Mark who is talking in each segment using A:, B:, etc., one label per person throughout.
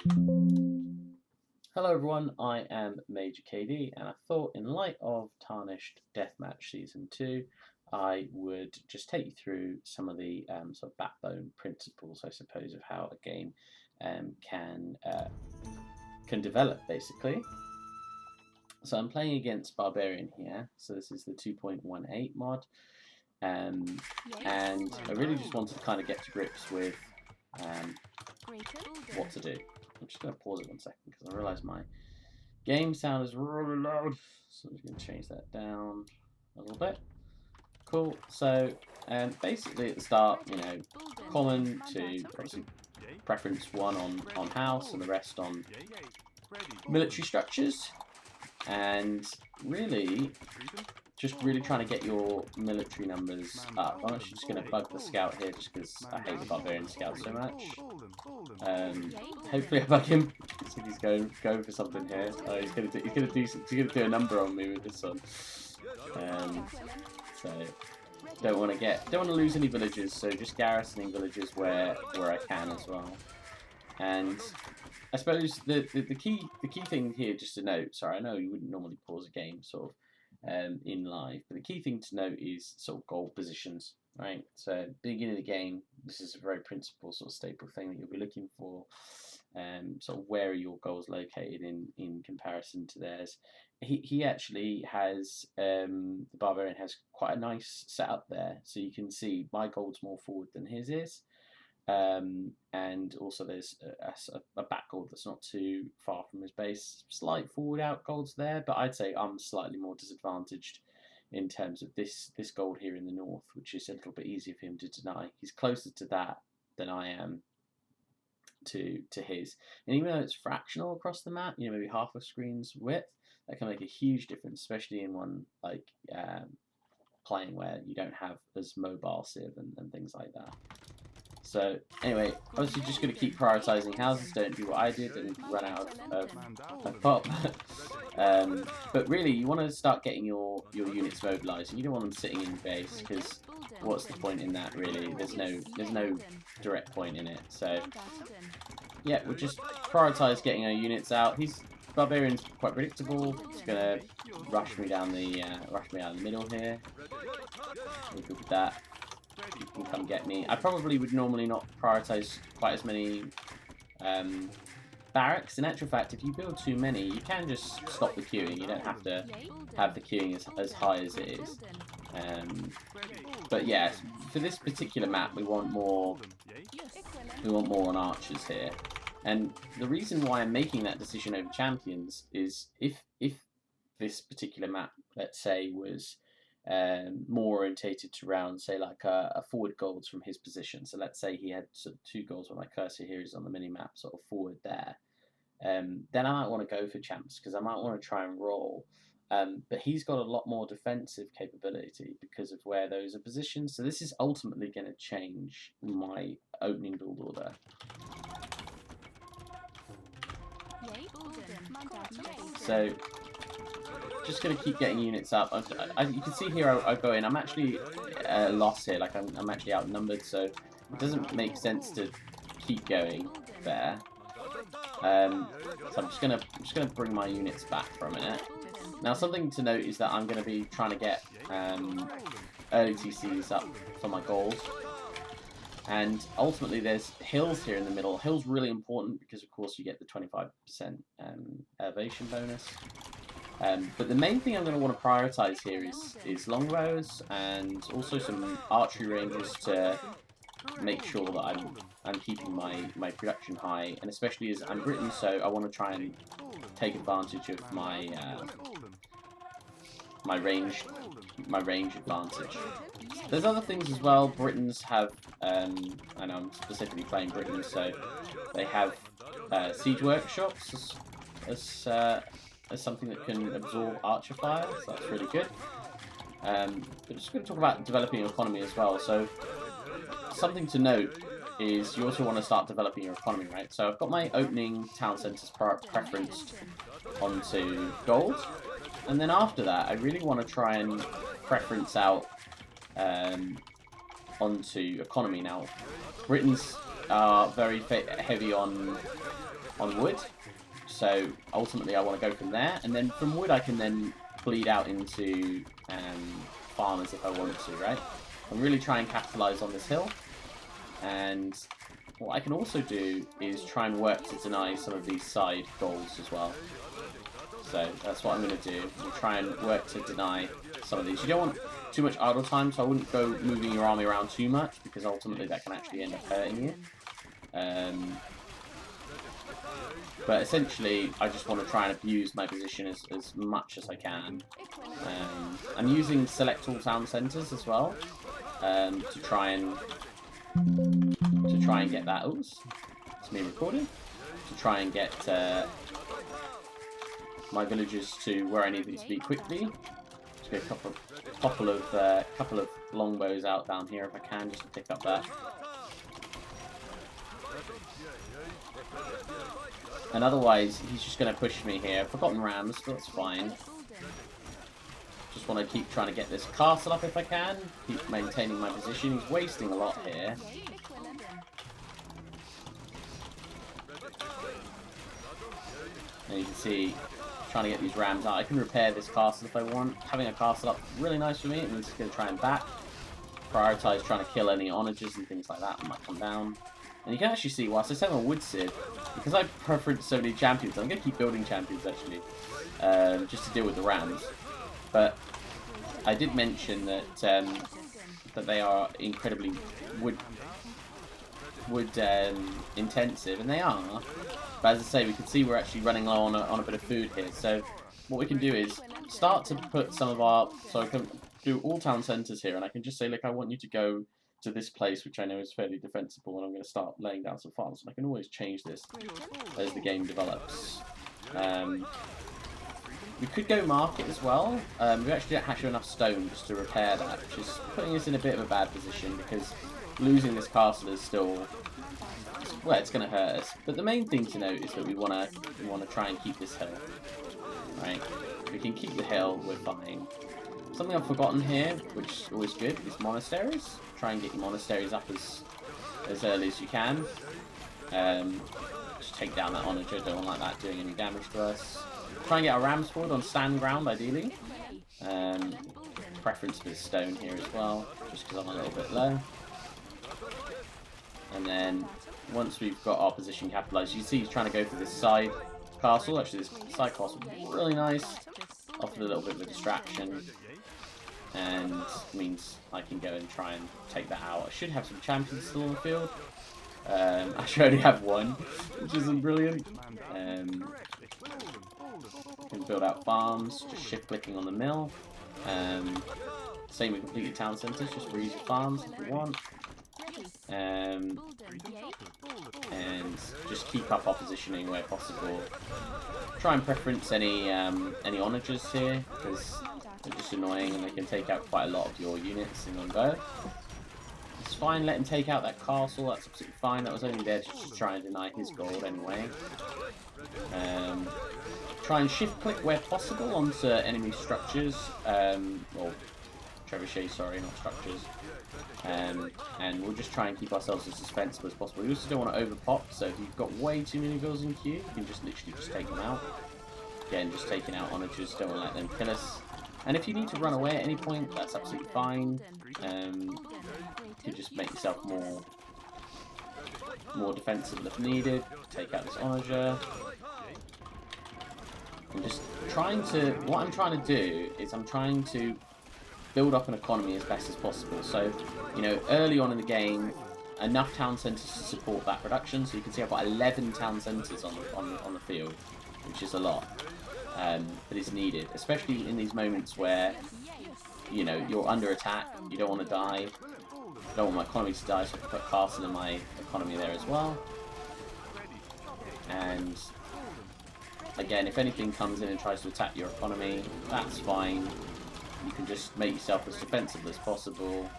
A: Hello everyone, I am Major KD, and I thought in light of Tarnished Deathmatch Season 2, I would just take you through some of the sort of backbone principles, I suppose, of how a game can develop, basically. So I'm playing against Barbarian here, so this is the 2.18 mod, and I really just wanted to kind of get to grips with what to do. I'm just going to pause it 1 second because I realise my game sound is really loud, so I'm just going to change that down a little bit. Cool. So, basically at the start, common to obviously preference 1 on house and the rest on military structures, and really just trying to get your military numbers up. I'm actually just going to bug the scout here just because I hate the barbarian scout so much. Hopefully I bug him. Looks like he's going for something here. Oh, he's gonna do a number on me with this one. So don't want to lose any villages. So just garrisoning villages where I can as well. And I suppose the key thing here, just to note. Sorry, I know you wouldn't normally pause a game sort of in live, but the key thing to note is sort of goal positions, right? So beginning of the game, this is a very principal sort of staple thing that you'll be looking for. Sort of where are your goals located in comparison to theirs. He actually has the Barbarian has quite a nice setup there, so you can see my goal's more forward than his is. And also there's a back gold that's not too far from his base. Slight forward out golds there, but I'd say I'm slightly more disadvantaged in terms of this gold here in the north, which is a little bit easier for him to deny. He's closer to that than I am to his. And even though it's fractional across the map, maybe half a screen's width, that can make a huge difference, especially in one like playing where you don't have as mobile civ and things like that. So anyway, obviously just going to keep prioritising houses, don't do what I did and run out of pop. But really, you want to start getting your units mobilised. You don't want them sitting in base, because what's the point in that really? There's no direct point in it. So yeah, we'll just prioritise getting our units out. Barbarian's quite predictable. He's gonna rush me down the middle here. We're good with that. You can come get me. I probably would normally not prioritise quite as many barracks. In actual fact, if you build too many, you can just stop the queuing. You don't have to have the queuing as high as it is. But yeah, for this particular map, we want more on archers here. And the reason why I'm making that decision over champions is if this particular map, let's say, was more orientated to round, say, like a forward goals from his position. So let's say he had sort of 2 goals where my cursor here is on the mini map, sort of forward there. Then I might want to go for champs because I might want to try and roll. But he's got a lot more defensive capability because of where those are positioned. So this is ultimately going to change my opening build order. So just going to keep getting units up. You can see here I go in. I'm actually lost here. Like I'm actually outnumbered, so it doesn't make sense to keep going there. So I'm just gonna bring my units back for a minute. Now something to note is that I'm going to be trying to get early TCs up for my goals. And ultimately there's hills here in the middle. Hills really important because of course you get the 25% elevation bonus. But the main thing I'm going to want to prioritise here is longbows and also some archery ranges to make sure that I'm keeping my production high, and especially as I'm Britain, so I want to try and take advantage of my my range advantage. There's other things as well. Britons have, and I'm specifically playing Britain, so they have siege workshops as something that can absorb archer fire, so that's really good. But just going to talk about developing your economy as well. So something to note is you also want to start developing your economy, right? So I've got my opening town centres preferenced onto gold, and then after that I really want to try and preference out onto economy. Now Britons are very heavy on on wood. So ultimately I want to go from there, and then from wood I can then bleed out into farmers if I want to, right? I'm really trying to capitalise on this hill, and what I can also do is try and work to deny some of these side goals as well. So that's what I'm going to do. I'm going to try and work to deny some of these. You don't want too much idle time, so I wouldn't go moving your army around too much, because ultimately that can actually end up hurting you. But essentially, I just want to try and abuse my position as much as I can. I'm using select all town centres as well, to try and get that. Oops, it's me recording. To try and get my villagers to where I need them to be quickly. Just get a couple of longbows out down here if I can, just to pick up that. And otherwise, he's just going to push me here. I've forgotten rams, but that's fine. Just want to keep trying to get this castle up if I can. Keep maintaining my position. He's wasting a lot here. And you can see, trying to get these rams out. I can repair this castle if I want. Having a castle up is really nice for me. I'm just going to try and back. Prioritize trying to kill any onagers and things like that that might come down. And you can actually see, whilst I set my wood Cid, because I preference so many champions, I'm going to keep building champions actually, just to deal with the rams. But I did mention that that they are incredibly wood intensive, and they are. But as I say, we can see we're actually running low on a bit of food here. So what we can do is start to put some of our, so I can do all town centres here, and I can just say, look, I want you to go to this place, which I know is fairly defensible, and I'm going to start laying down some farms. And I can always change this as the game develops. We could go market as well. We actually don't have enough stone just to repair that, which is putting us in a bit of a bad position, because losing this castle is still, well, it's going to hurt us. But the main thing to note is that we want to try and keep this hill, right? If we can keep the hill, we're fine. Something I've forgotten here, which is always good, is monasteries. Try and get your monasteries up as early as you can. Just take down that onager. Don't like that doing any damage to us. Try and get our rams forward on stand ground, ideally. Preference for stone here as well, just because I'm a little bit low. And then once we've got our position capitalised, you can see he's trying to go for this side castle. Actually, this side castle is really nice. Offered a little bit of a distraction, and means I can go and try and take that out. I should have some champions still on the field. I should only have one, which isn't brilliant. Can build out farms, just shift clicking on the mill. Same with completed town centres, just reuse your farms if you want. And just keep up our positioning where possible. Try and preference any onagers here, because they're just annoying and they can take out quite a lot of your units in one go. It's fine, let him take out that castle, that's absolutely fine. That was only there to just try and deny his gold anyway. Try and shift click where possible onto enemy structures, well, trebuchet, sorry, not structures. And we'll just try and keep ourselves as suspenseful as possible. We also don't want to overpop, so if you've got way too many villas in queue, you can just literally just take them out. Again, just taking out onagers, don't want to let them kill us. And if you need to run away at any point, that's absolutely fine. You can just make yourself more defensive if needed. Take out this onager. I'm just trying to, what I'm trying to do is I'm trying to build up an economy as best as possible. So, you know, early on in the game, enough town centres to support that production. So you can see I've got 11 town centres on the field, which is a lot. But it's needed, especially in these moments where, you know, you're under attack, you don't want to die, I don't want my economy to die, so I can put castle in my economy there as well. And again, if anything comes in and tries to attack your economy, that's fine. You can just make yourself as defensive as possible.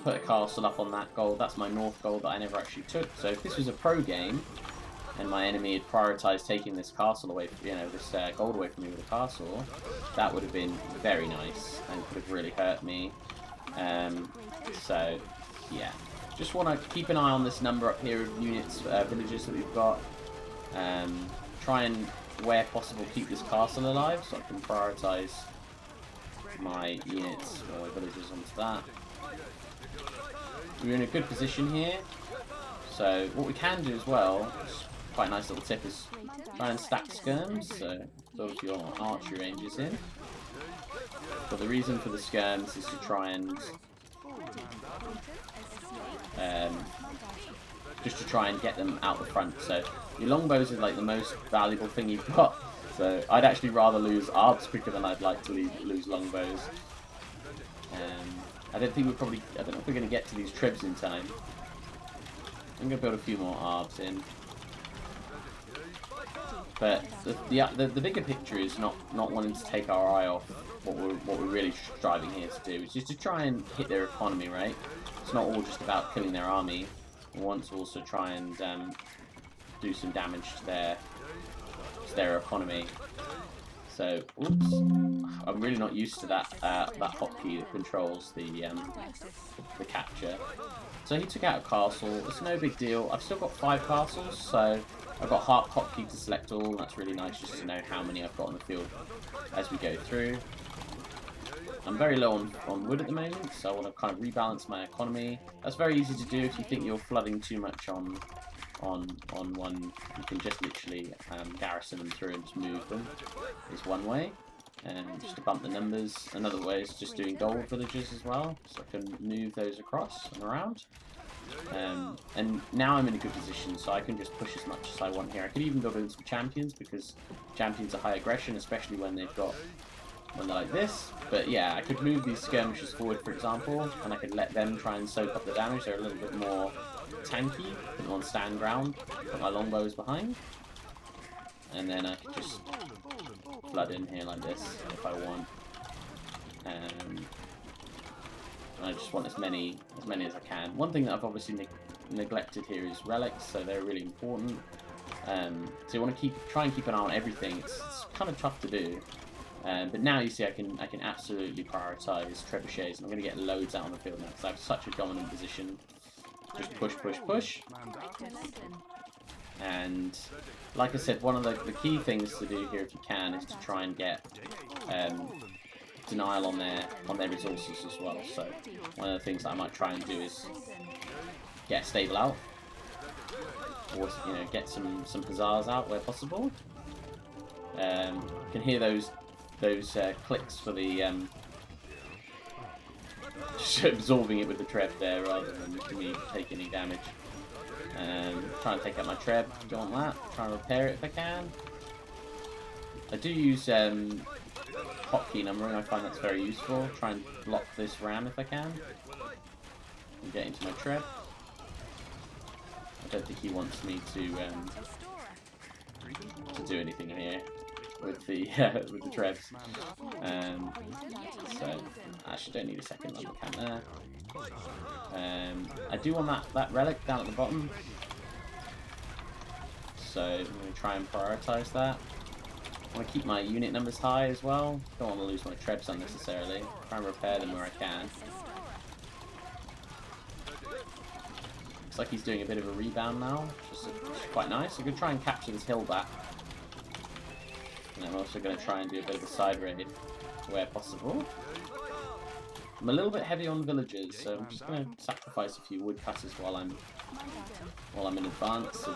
A: Put a castle up on that gold. That's my north gold that I never actually took. So if this was a pro game, and my enemy had prioritised taking this castle away, you know, this gold away from me with a castle, that would have been very nice and could have really hurt me. So, yeah. just want to keep an eye on this number up here of units, villagers that we've got. Try and, where possible, keep this castle alive so I can prioritise my units or villagers onto that. We're in a good position here. So what we can do as well, quite a nice little tip, is try and stack skirms. So build your archery ranges in. But the reason for the skirms is to try and just to try and get them out the front. So your longbows are like the most valuable thing you've got. So I'd actually rather lose arbs quicker than I'd like to lose longbows. I don't think I don't know if we're going to get to these tribs in time. I'm going to build a few more arbs in. But the bigger picture is not wanting to take our eye off what we're really striving here to do, which is to try and hit their economy, right? It's not all just about killing their army. We want to also try and do some damage to their economy. So, oops, I'm really not used to that hotkey that controls the capture. So he took out a castle. It's no big deal. I've still got 5 castles, so I've got hotkey to select all. And that's really nice just to know how many I've got on the field as we go through. I'm very low on wood at the moment, so I want to kind of rebalance my economy. That's very easy to do if you think you're flooding too much on one. You can just literally garrison them through and just move them. Is one way, and just to bump the numbers. Another way is just doing gold villages as well, so I can move those across and around. And now I'm in a good position, so I can just push as much as I want here. I could even build in some champions, because champions are high aggression, especially when they're like this. But yeah, I could move these skirmishers forward, for example, and I could let them try and soak up the damage. They're a little bit more tanky, put them on stand ground, put my longbows behind, and then I could just flood in here like this if I want. And I just want as many as I can. One thing that I've obviously neglected here is relics, so they're really important. So you want to try and keep an eye on everything. It's kind of tough to do. But now you see I can absolutely prioritise trebuchets, and I'm going to get loads out on the field now because I have such a dominant position. Just push, push, push. And like I said, one of the key things to do here, if you can, is to try and get denial on their resources as well. So one of the things that I might try and do is get a stable out, or get some hussars out where possible. You can hear those clicks for the just absorbing it with the treb there rather than me take any damage. Try and take out my treb, don't want that. Try and repair it if I can. I do use hotkey numbering, I find that's very useful. Try and block this ram if I can. And get into my treb. I don't think he wants me to do anything here with the trebs. So I actually don't need a second lumber camp there. I do want that relic down at the bottom, so I'm going to try and prioritise that. I want to keep my unit numbers high as well. Don't want to lose my trebs unnecessarily. Try and repair them where I can. Looks like he's doing a bit of a rebound now, which is quite nice. I'm going to try and capture this hill back. And I'm also going to try and do a bit of a side raid where possible. I'm a little bit heavy on villagers, so I'm just going to sacrifice a few woodcutters while I'm in advance of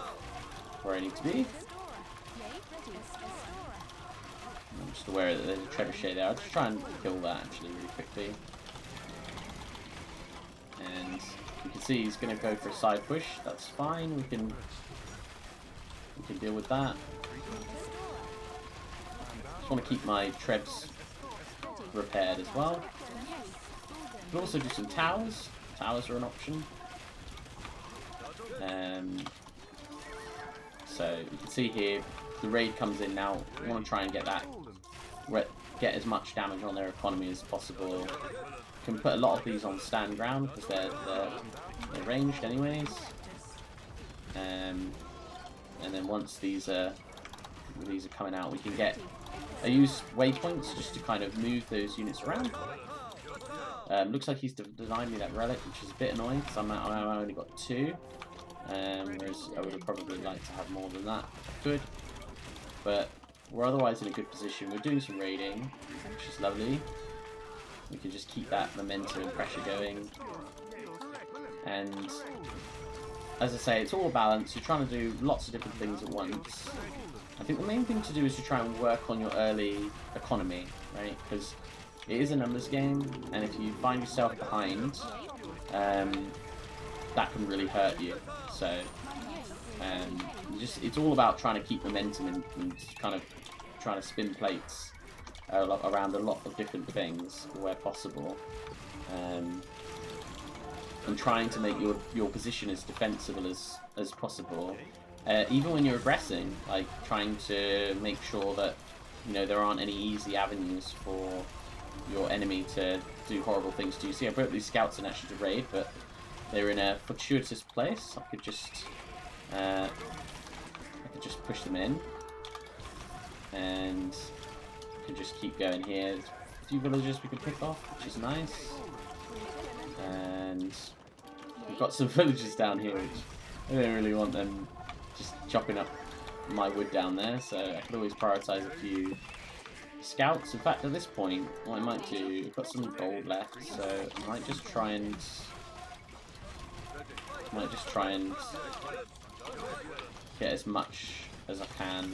A: where I need to be. I'm just aware that there's a trebuchet there. I'll just try and kill that actually really quickly. And you can see he's going to go for a side push. That's fine. We can deal with that. Just want to keep my trebs repaired as well. Could also do some towers. Towers are an option. So you can see here the raid comes in now. We want to try and get as much damage on their economy as possible. You can put a lot of these on stand ground because they're ranged anyways. And then once these are coming out, we can get. I use waypoints just to kind of move those units around. Looks like he's denied me that relic, which is a bit annoying because I only got 2. Whereas I would have probably liked to have more than that if I could. But we're otherwise in a good position. We're doing some raiding, which is lovely. We can just keep that momentum and pressure going. And as I say, it's all balanced. You're trying to do lots of different things at once. I think the main thing to do is to try and work on your early economy, right? Because it is a numbers game, and if you find yourself behind, that can really hurt you. So, it's all about trying to keep momentum and kind of trying to spin plates around a lot of different things where possible, and trying to make your position as defensible as possible. Even when you're aggressing, like trying to make sure that there aren't any easy avenues for your enemy to do horrible things to you. See, I brought these scouts in actually to raid, but they're in a fortuitous place. I could just push them in, and I could just keep going here. There's a few villagers we can pick off, which is nice, and we've got some villagers down here, which I don't really want them just chopping up my wood down there, so I could always prioritise a few scouts. In fact, at this point, what I might do, I've got some gold left, so I might just try and get as much as I can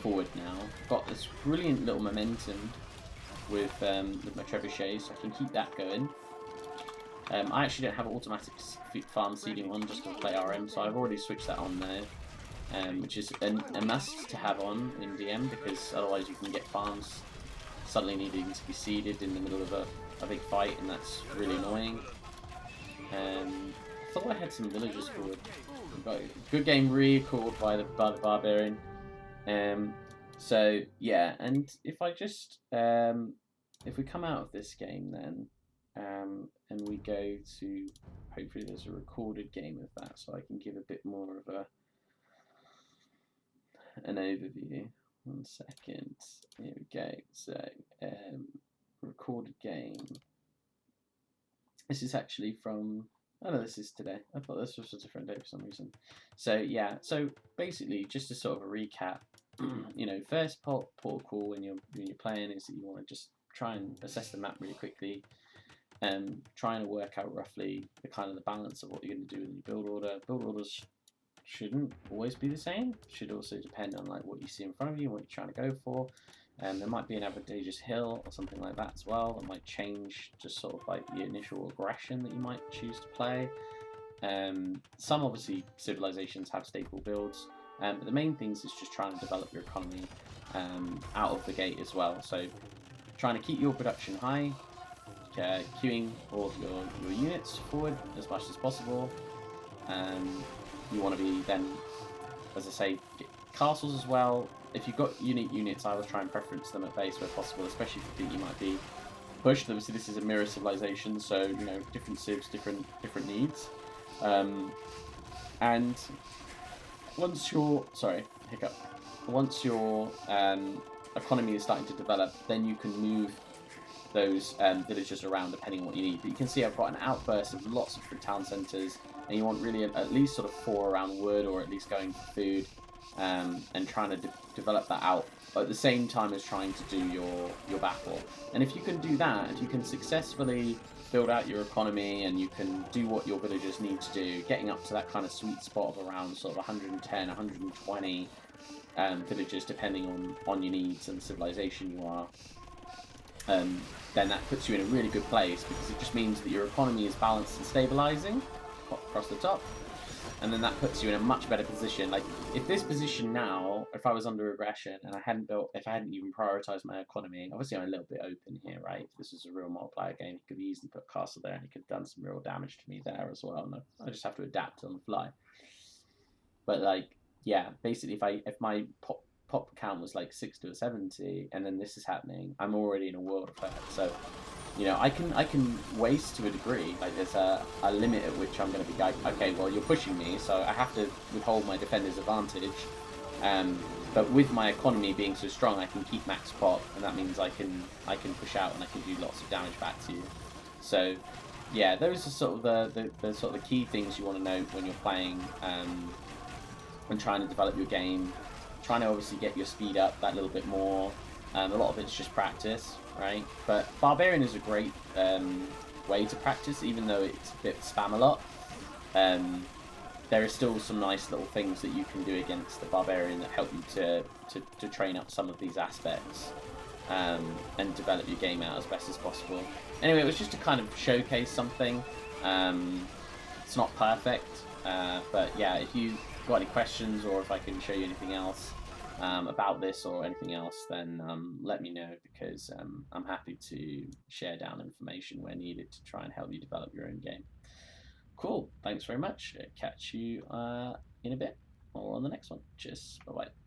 A: forward now. I've got this brilliant little momentum with my trebuchet, so I can keep that going. I actually don't have an automatic farm seeding on just to play RM, so I've already switched that on there. Which is a must to have on in DM, because otherwise you can get farms suddenly needing to be seeded in the middle of a big fight, and that's really annoying. I thought I had some villagers forward. Good game recalled by the barbarian. So yeah, and if I just if we come out of this game then and we go to, hopefully there's a recorded game of that, so I can give a bit more of an overview. 1 second. Here we go. So recorded game. This is actually from, oh no, this is today. I thought this was a different day for some reason. So yeah, so basically just to sort of a recap, first port of call when you're playing is that you want to just try and assess the map really quickly, and trying to work out roughly the balance of what you're going to do in your build order. Build orders shouldn't always be the same. Should also depend on what you see in front of you, what you're trying to go for. There might be an advantageous hill or something like that as well that might change just sort of the initial aggression that you might choose to play. Some obviously civilizations have staple builds, but the main things is just trying to develop your economy out of the gate as well. So trying to keep your production high, queuing all of your units forward as much as possible. You want to be then, as I say, get castles as well. If you've got unique units, I would try and preference them at base where possible, especially if you think you might be pushed. Obviously, this is a mirror civilization, so different civs, different needs. And once your once your economy is starting to develop, then you can move those villagers around depending on what you need. But you can see I've got an outburst of lots of different town centres, and you want really at least sort of 4 around wood, or at least going for food, and trying to develop that out at the same time as trying to do your battle. And if you can do that, if you can successfully build out your economy and you can do what your villagers need to do, getting up to that kind of sweet spot of around sort of 110, 120 villagers depending on your needs and the civilization you are, then that puts you in a really good place, because it just means that your economy is balanced and stabilizing across the top, and then that puts you in a much better position. Like, if this position now, if I was under aggression and if I hadn't even prioritized my economy, obviously I'm a little bit open here, right? If this was a real multiplayer game, you could easily put a castle there and you could have done some real damage to me there as well, and I just have to adapt on the fly. But yeah, basically if my pop count was 60 or 70 and then this is happening, I'm already in a world of hurt. So I can waste to a degree. There's a limit at which I'm going to be okay, well, you're pushing me, so I have to withhold my defender's advantage, but with my economy being so strong, I can keep max pop, and that means I can push out and I can do lots of damage back to you. So yeah, those are sort of the sort of the key things you want to note when you're playing, when trying to develop your game. Trying to obviously get your speed up that little bit more. A lot of it's just practice, right? But Barbarian is a great way to practice, even though it's a bit spam a lot. There is still some nice little things that you can do against the Barbarian that help you to train up some of these aspects, and develop your game out as best as possible. Anyway, it was just to kind of showcase something. It's not perfect, but yeah, if you've got any questions or if I can show you anything else about this or anything else, then let me know, because I'm happy to share down information where needed to try and help you develop your own game. Cool. Thanks very much. Catch you in a bit or on the next one. Cheers. Bye-bye.